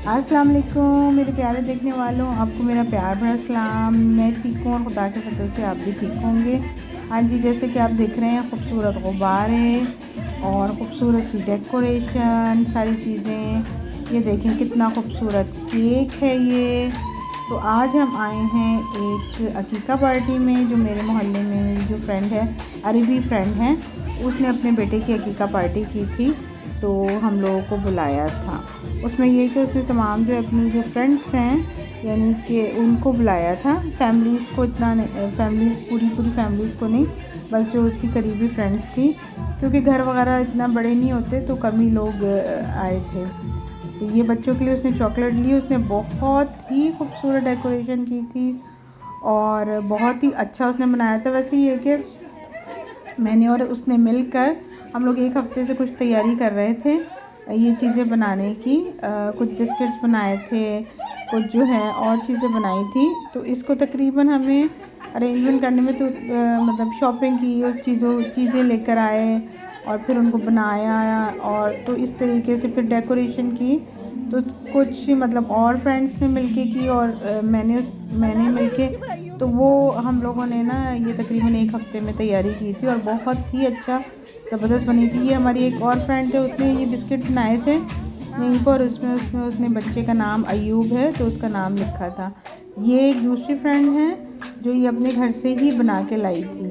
अस्सलाम वालेकुम मेरे प्यारे देखने वालों, आपको मेरा प्यार भरा सलाम। मैं ठीक हूँ और खुदा के फजल से आप भी ठीक होंगे। हाँ जी, जैसे कि आप देख रहे हैं खूबसूरत गुब्बारे और ख़ूबसूरत सी डेकोरेशन, सारी चीज़ें। ये देखें कितना खूबसूरत केक है ये। तो आज हम आए हैं एक अकीका पार्टी में, जो मेरे मोहल्ले में मेरी जो फ्रेंड है, अरबी फ्रेंड है, उसने अपने बेटे की अकीका पार्टी की थी, तो हम लोगों को बुलाया था। उसमें ये कि उसने तमाम जो अपनी जो फ्रेंड्स हैं, यानी कि उनको बुलाया था। फैमिलीज़ को इतना नहीं, फैमिलीज़ पूरी फैमिलीज़ को नहीं, बस जो उसकी करीबी फ्रेंड्स थी, क्योंकि घर वगैरह इतना बड़े नहीं होते, तो कम ही लोग आए थे। तो ये बच्चों के लिए उसने चॉकलेट ली। उसने बहुत ही खूबसूरत डेकोरेशन की थी और बहुत ही अच्छा उसने बनाया था। वैसे ये कि मैंने और उसने मिलकर हम लोग एक हफ़्ते से कुछ तैयारी कर रहे थे ये चीज़ें बनाने की। कुछ बिस्किट्स बनाए थे, कुछ जो है और चीज़ें बनाई थी। तो इसको तकरीबन हमें अरेंजमेंट करने में तो मतलब शॉपिंग की, उस चीज़ें लेकर आए और फिर उनको बनाया, और तो इस तरीके से फिर डेकोरेशन की। तो कुछ मतलब और फ्रेंड्स ने मिलके की और मैंने मिलके, तो वो हम लोगों ने ना ये तकरीबन एक हफ़्ते में तैयारी की थी और बहुत ही अच्छा ज़बरदस्त बनी थी। ये हमारी एक और फ्रेंड है, उसने ये बिस्किट बनाए थे यहीं पर। उसमें उसमें उसने बच्चे का नाम अयूब है, तो उसका नाम लिखा था। ये एक दूसरी फ्रेंड है जो ये अपने घर से ही बना के लाई थी।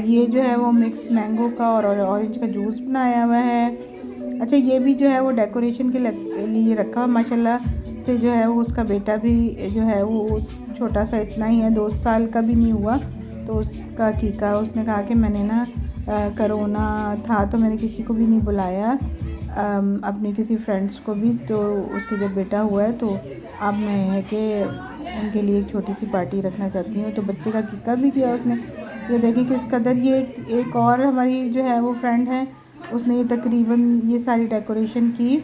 ये जो है वो मिक्स मैंगो का और ऑरेंज का जूस बनाया हुआ है। अच्छा, ये भी जो है वो डेकोरेशन के लिए रखा हुआ। माशाल्लाह से जो है वो उसका बेटा भी जो है वो छोटा सा इतना ही है, 2 साल का भी नहीं हुआ। तो उसका कीका उसने कहा कि मैंने ना कोरोना था तो मैंने किसी को भी नहीं बुलाया, अपने किसी फ्रेंड्स को भी। तो उसके जब बेटा हुआ है तो अब मैं है कि उनके लिए एक छोटी सी पार्टी रखना चाहती हूँ। तो बच्चे का कीका भी किया उसने। ये देखिए किस कदर। ये एक और हमारी जो है वो फ्रेंड है, उसने ये तकरीबन ये सारी डेकोरेशन की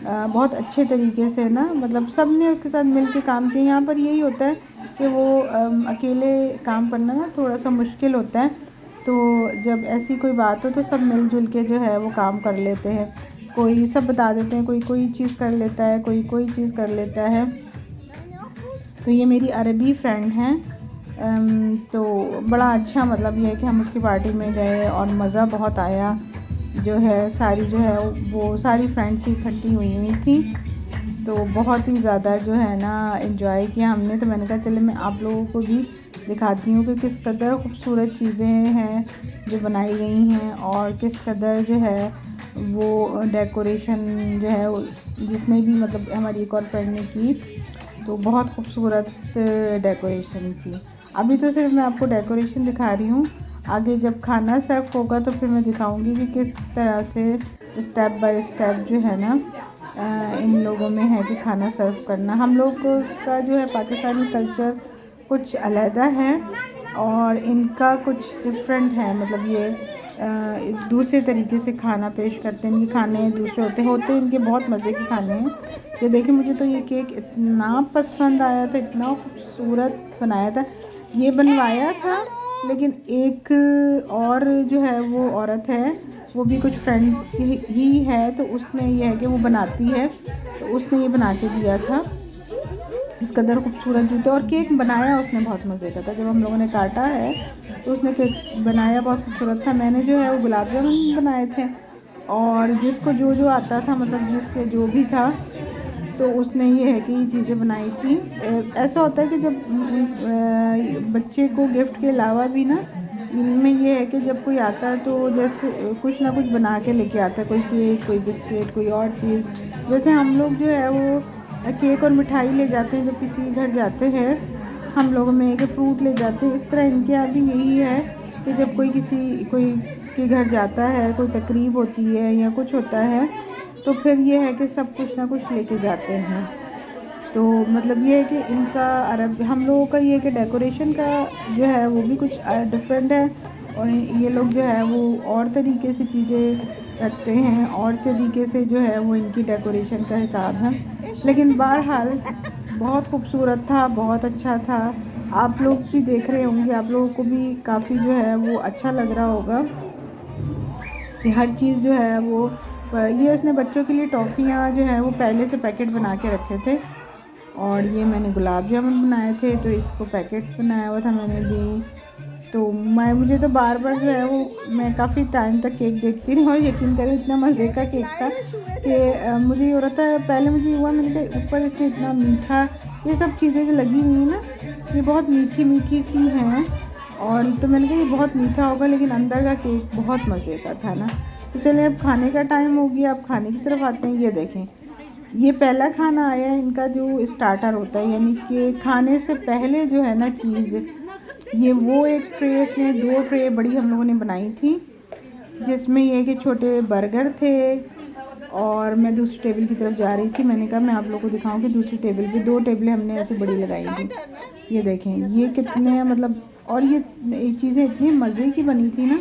बहुत अच्छे तरीके से ना, मतलब सब ने उसके साथ मिल के काम किया। यहाँ पर यही होता है कि वो अकेले काम करना ना थोड़ा सा मुश्किल होता है, तो जब ऐसी कोई बात हो तो सब मिलजुल के जो है वो काम कर लेते हैं। कोई सब बता देते हैं, कोई कोई चीज़ कर लेता है, कोई कोई चीज़ कर लेता है। तो ये मेरी अरबी फ्रेंड हैं। तो बड़ा अच्छा मतलब ये है कि हम उसकी पार्टी में गए और मज़ा बहुत आया। जो है सारी जो है वो सारी फ्रेंड्स ही इकट्ठी हुई थी, तो बहुत ही ज़्यादा जो है ना एंजॉय किया हमने। तो मैंने कहा चले मैं आप लोगों को भी दिखाती हूँ कि किस कदर खूबसूरत चीज़ें हैं जो बनाई गई हैं, और किस कदर जो है वो डेकोरेशन जो है जिसने भी मतलब हमारी एक और फ्रेंड ने की, तो बहुत खूबसूरत डेकोरेशन थी। अभी तो सिर्फ मैं आपको डेकोरेशन दिखा रही हूँ, आगे जब खाना सर्व होगा तो फिर मैं दिखाऊंगी कि किस तरह से स्टेप बाय स्टेप जो है ना इन लोगों में है कि खाना सर्व करना। हम लोग का जो है पाकिस्तानी कल्चर कुछ अलहदा है और इनका कुछ डिफरेंट है। मतलब ये एक दूसरे तरीके से खाना पेश करते हैं। इनके खाने दूसरे होते इनके बहुत मज़े के खाने हैं। ये देखिए, मुझे तो ये केक इतना पसंद आया था, इतना खूबसूरत बनाया था। ये बनवाया था, लेकिन एक और जो है वो औरत है, वो भी कुछ फ्रेंड ही है, तो उसने ये है कि वो बनाती है, तो उसने ये बना के दिया था। इस कदर खूबसूरत जूते और केक बनाया उसने बहुत मज़े का था। जब हम लोगों ने काटा है तो उसने केक बनाया बहुत खूबसूरत था। मैंने जो है वो गुलाब जामुन बनाए थे, और जिसको जो जो आता था, मतलब जिसके जो भी था, तो उसने ये है कि ये चीज़ें बनाई थी। ऐसा होता है कि जब बच्चे को गिफ्ट के अलावा भी ना, इनमें ये है कि जब कोई आता है तो जैसे कुछ ना कुछ बना के लेके आता है, कोई केक, कोई बिस्किट, कोई और चीज़। जैसे हम लोग जो है वो केक और मिठाई ले जाते हैं जब किसी के घर जाते हैं, हम लोगों में एक फ्रूट ले जाते हैं। इस तरह इनके यहाँ भी यही है कि जब कोई के घर जाता है, कोई तकरीब होती है या कुछ होता है, तो फिर ये है कि सब कुछ ना कुछ लेके जाते हैं। तो मतलब ये है कि इनका अरब हम लोगों का ये है कि डेकोरेशन का जो है वो भी कुछ डिफरेंट है, और ये लोग जो है वो और तरीके से चीज़ें रखते हैं, और तरीके से जो है वो इनकी डेकोरेशन का हिसाब है। लेकिन बहरहाल बहुत खूबसूरत था, बहुत अच्छा था। आप लोग भी देख रहे होंगे, आप लोगों को भी काफ़ी जो है वो अच्छा लग रहा होगा कि हर चीज़ जो है वो ये उसने बच्चों के लिए टॉफ़ियाँ जो है वो पहले से पैकेट बना के रखे थे। और ये मैंने गुलाब जामुन बनाए थे, तो इसको पैकेट बनाया हुआ था मैंने भी। तो मुझे तो बार बार जो है वो मैं काफ़ी टाइम तक केक देखती रही, और यकीन करें इतना मज़े का केक था कि मुझे ये हो रहा था, पहले मुझे हुआ मैंने कहा ऊपर इसमें इतना मीठा, ये सब चीज़ें जो लगी हुई हैं ना, ये बहुत मीठी मीठी सी हैं, और तो मैंने कहा ये बहुत मीठा होगा, लेकिन अंदर का केक बहुत मज़े का था ना। तो चलिए अब खाने का टाइम हो गया, अब खाने की तरफ आते हैं। ये देखें, ये पहला खाना आया है इनका जो स्टार्टर होता है, यानी कि खाने से पहले जो है ना चीज़, ये वो एक ट्रे, इसमें 2 ट्रे बड़ी हम लोगों ने बनाई थी, जिसमें ये कि छोटे बर्गर थे। और मैं दूसरी टेबल की तरफ जा रही थी, मैंने कहा मैं आप लोगों को दिखाऊं कि दूसरी टेबल पे 2 टेबलें हमने ऐसे बड़ी लगाई थी। ये देखें ये कितने मतलब, और ये चीज़ें इतनी मज़े की बनी थी ना,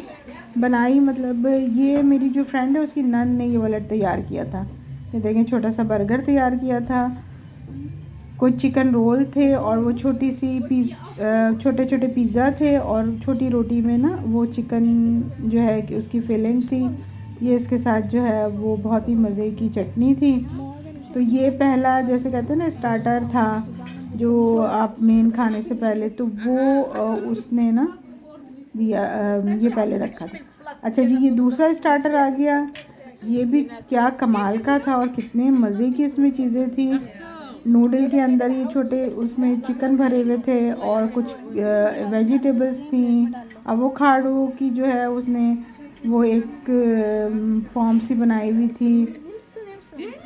बनाई मतलब ये मेरी जो फ्रेंड है उसकी नन ने ये वाला तैयार किया था। ये देखें छोटा सा बर्गर तैयार किया था, कुछ चिकन रोल थे, और वो छोटी सी छोटे छोटे पिज़्ज़ा थे, और छोटी रोटी में ना वो चिकन जो है कि उसकी फिलिंग थी। ये इसके साथ जो है वो बहुत ही मज़े की चटनी थी। तो ये पहला जैसे कहते हैं ना स्टार्टर था, जो आप मेन खाने से पहले, तो वो उसने ना दिया, ये पहले रखा था। अच्छा जी, ये दूसरा स्टार्टर आ गया, ये भी क्या कमाल का था, और कितने मज़े की इसमें चीज़ें थी। नूडल के अंदर ये छोटे उसमें चिकन भरे हुए थे, और कुछ वेजिटेबल्स थी, एवोकाडो की जो है उसने वो एक फॉर्म सी बनाई हुई थी,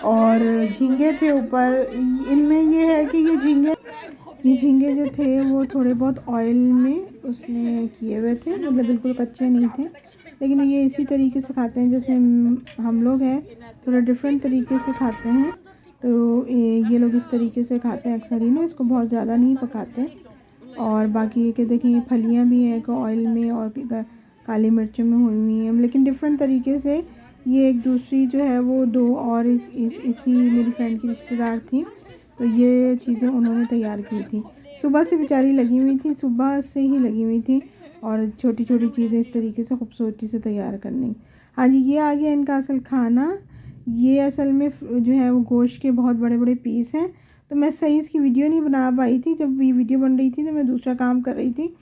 और झींगे थे ऊपर। इनमें ये है कि ये झींगे जो थे वो थोड़े बहुत ऑयल में उसने किए हुए थे, मतलब बिल्कुल कच्चे नहीं थे, लेकिन ये इसी तरीके से खाते हैं जैसे हम लोग हैं, थोड़ा डिफरेंट तरीके से खाते हैं। तो ये लोग इस तरीके से खाते हैं अक्सर ही ना, इसको बहुत ज़्यादा नहीं पकाते। और बाकी ये कि देखिए फलियाँ भी हैं ऑयल में और काली मिर्चों में हुई हुई हैं, लेकिन डिफरेंट तरीके से। ये एक दूसरी जो है वो 2 और इसी मेरी फ्रेंड की रिश्तेदार थी, तो ये चीज़ें उन्होंने तैयार की थी। सुबह से बेचारी लगी हुई थी, सुबह से ही लगी हुई थी, और छोटी छोटी चीज़ें इस तरीके से खूबसूरती से तैयार करनी। हाँ जी, ये आ गया इनका असल खाना। ये असल में जो है वो गोश्त के बहुत बड़े बड़े पीस हैं। तो मैं सही इसकी वीडियो नहीं बना पाई थी, जब ये वीडियो बन रही थी तो मैं दूसरा काम कर रही थी,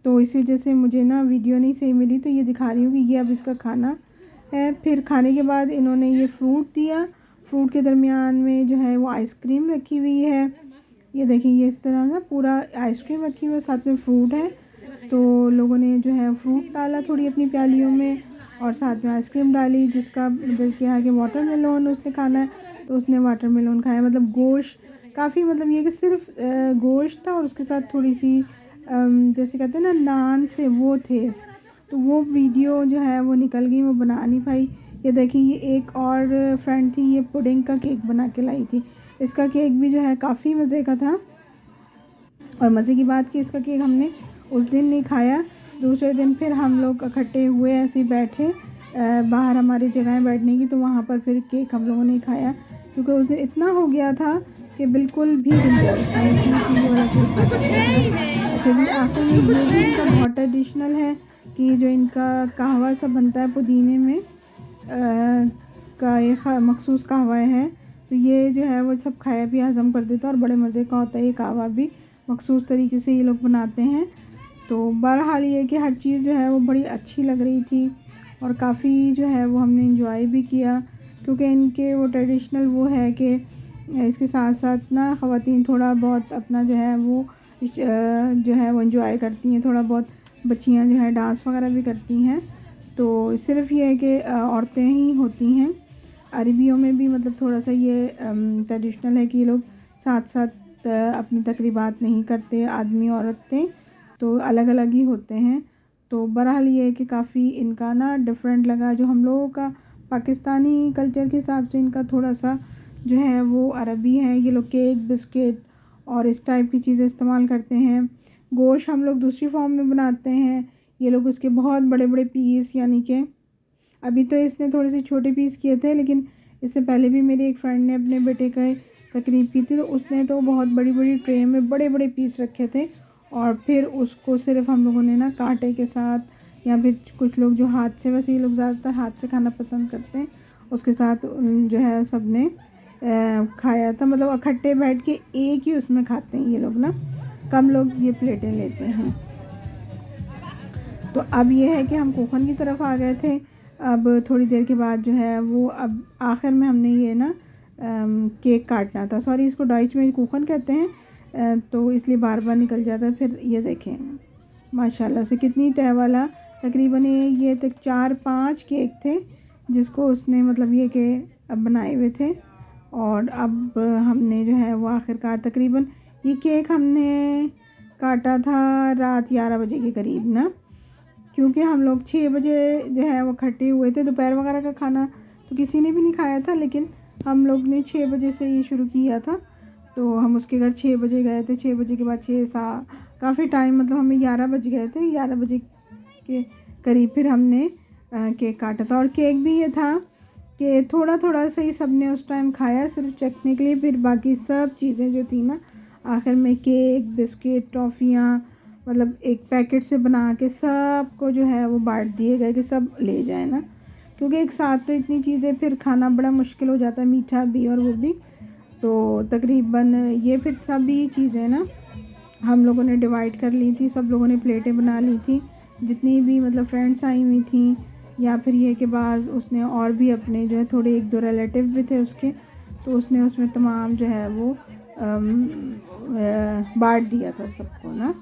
तो इसी वजह से मुझे ना वीडियो नहीं सही मिली। तो ये दिखा रही हूँ कि ये अब इसका खाना है। फिर खाने के बाद इन्होंने ये फ्रूट दिया, फ्रूट के दरमियान में जो है वो आइसक्रीम रखी हुई है। ये देखिए ये इस तरह ना पूरा आइसक्रीम रखी हुई है, साथ में फ्रूट है। तो लोगों ने जो है फ्रूट डाला थोड़ी अपनी प्यालियों में, और साथ में आइसक्रीम डाली, जिसका दिल किया कि वाटरमेलन उसने खाना है तो उसने वाटरमेलन खाया। मतलब गोश्त काफ़ी, मतलब ये कि सिर्फ गोश्त था, और उसके साथ थोड़ी सी जैसे कहते हैं ना नान से वो थे। तो वो वीडियो जो है वो निकल गई, वो बना नहीं पाई। ये देखिए ये एक और फ्रेंड थी, ये पुडिंग का केक बना के लाई थी। इसका केक भी जो है काफ़ी मज़े का था, और मज़े की बात कि इसका केक हमने उस दिन नहीं खाया, दूसरे दिन फिर हम लोग इकट्ठे हुए ऐसे ही बैठे बाहर हमारी जगह बैठने की, तो वहाँ पर फिर केक हम लोगों ने खाया, क्योंकि उस दिन इतना हो गया था कि बिल्कुल भी गुंजाइश नहीं थी कि ये वाला केक खा सकते हैं। अच्छा जी, आखिर में ये भी इनका बहुत ट्रेडिशनल है कि जो इनका कहवा सा बनता है पुदीने में का एक मखसूस कहवा है, तो ये जो है वो सब खाया भी हज़म कर देता है, और बड़े मज़े का होता है ये कहवा भी, मखसूस तरीके से ये लोग बनाते हैं। तो बहरहाल ये कि हर चीज़ जो है वो बड़ी अच्छी लग रही थी, और काफ़ी जो है वो हमने इंजॉय भी किया, क्योंकि इनके वो ट्रेडिशनल वो है कि इसके साथ साथ ना ख़वातीन थोड़ा बहुत अपना जो है वो जो है वो इंजॉय करती हैं, थोड़ा बहुत बच्चियां जो है डांस वगैरह भी करती हैं। तो सिर्फ ये है कि औरतें ही होती हैं, अरबियों में भी मतलब थोड़ा सा ये ट्रेडिशनल है कि ये लोग साथ साथ अपनी तकरीबात नहीं करते, आदमी औरतें तो अलग अलग ही होते हैं। तो बहरहाल ये है कि काफ़ी इनका ना डिफरेंट लगा, जो हम लोगों का पाकिस्तानी कल्चर के हिसाब से इनका थोड़ा सा जो है वो अरबी है। ये लोग केक बिस्किट और इस टाइप की चीज़ें इस्तेमाल करते हैं। गोश्त हम लोग दूसरी फॉर्म में बनाते हैं, ये लोग उसके बहुत बड़े बड़े पीस, यानी कि अभी तो इसने थोड़े से छोटे पीस किए थे, लेकिन इससे पहले भी मेरी एक फ्रेंड ने अपने बेटे का तकरीब की थी, तो उसने तो बहुत बड़ी बड़ी ट्रे में बड़े बड़े पीस रखे थे, और फिर उसको सिर्फ हम लोगों ने ना कांटे के साथ, या फिर कुछ लोग जो हाथ से, वैसे ये लोग ज़्यादातर हाथ से खाना पसंद करते हैं, उसके साथ जो है सब ने खाया था। मतलब इकट्ठे बैठ के एक ही उसमें खाते हैं ये लोग ना, कम लोग ये प्लेटें लेते हैं। तो अब ये है कि हम कुखन की तरफ आ गए थे। अब थोड़ी देर के बाद जो है वो अब आखिर में हमने ये ना केक काटना था। सॉरी, इसको डॉइच में कुखन कहते हैं, तो इसलिए बार बार निकल जाता है। फिर ये देखें माशाल्लाह से कितनी तय वाला, तकरीबन ये तक 4-5 केक थे जिसको उसने मतलब ये के अब बनाए हुए थे। और अब हमने जो है वो आखिरकार तकरीबन ये केक हमने काटा था रात 11 बजे के करीब ना, क्योंकि हम लोग 6 बजे जो है वो इकट्ठे हुए थे। दोपहर वगैरह का खाना तो किसी ने भी नहीं खाया था, लेकिन हम लोग ने 6 बजे से ये शुरू किया था। तो हम उसके घर 6 बजे गए थे। 6 बजे के बाद 6 काफ़ी टाइम, मतलब हमें 11 बज गए थे। 11 बजे के करीब फिर हमने केक काटा था। और केक भी ये था कि थोड़ा थोड़ा सा ही सब ने उस टाइम खाया, सिर्फ चखने के लिए। फिर बाकी सब चीज़ें जो थी ना, आखिर में केक, बिस्किट, टॉफ़ियाँ, मतलब एक पैकेट से बना के सबको जो है वो बांट दिए गए कि सब ले जाए ना, क्योंकि एक साथ तो इतनी चीज़ें फिर खाना बड़ा मुश्किल हो जाता है, मीठा भी और वो भी। तो तकरीबन ये फिर सभी चीज़ें ना हम लोगों ने डिवाइड कर ली थी। सब लोगों ने प्लेटें बना ली थी, जितनी भी मतलब फ्रेंड्स आई हुई थी, या फिर ये कि बाज़ उसने और भी अपने जो है थोड़े 1-2 रिलेटिव भी थे उसके, तो उसने उसमें तमाम जो है वो बांट दिया था सबको ना।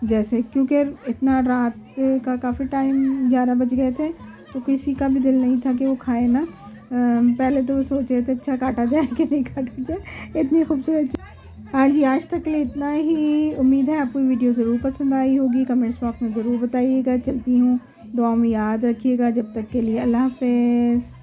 जैसे क्योंकि इतना रात का काफ़ी टाइम 11 बज गए थे, तो किसी का भी दिल नहीं था कि वो खाए ना। पहले तो वो सोच रहे थे अच्छा काटा जाए कि नहीं काटा जाए, इतनी खूबसूरत। हाँ जी, आज तक के लिए इतना ही। उम्मीद है आपको वीडियो ज़रूर पसंद आई होगी। कमेंट्स बॉक्स में ज़रूर बताइएगा। चलती हूँ, दुआ में याद रखिएगा। जब तक के लिए अल्लाह हाफ़िज़।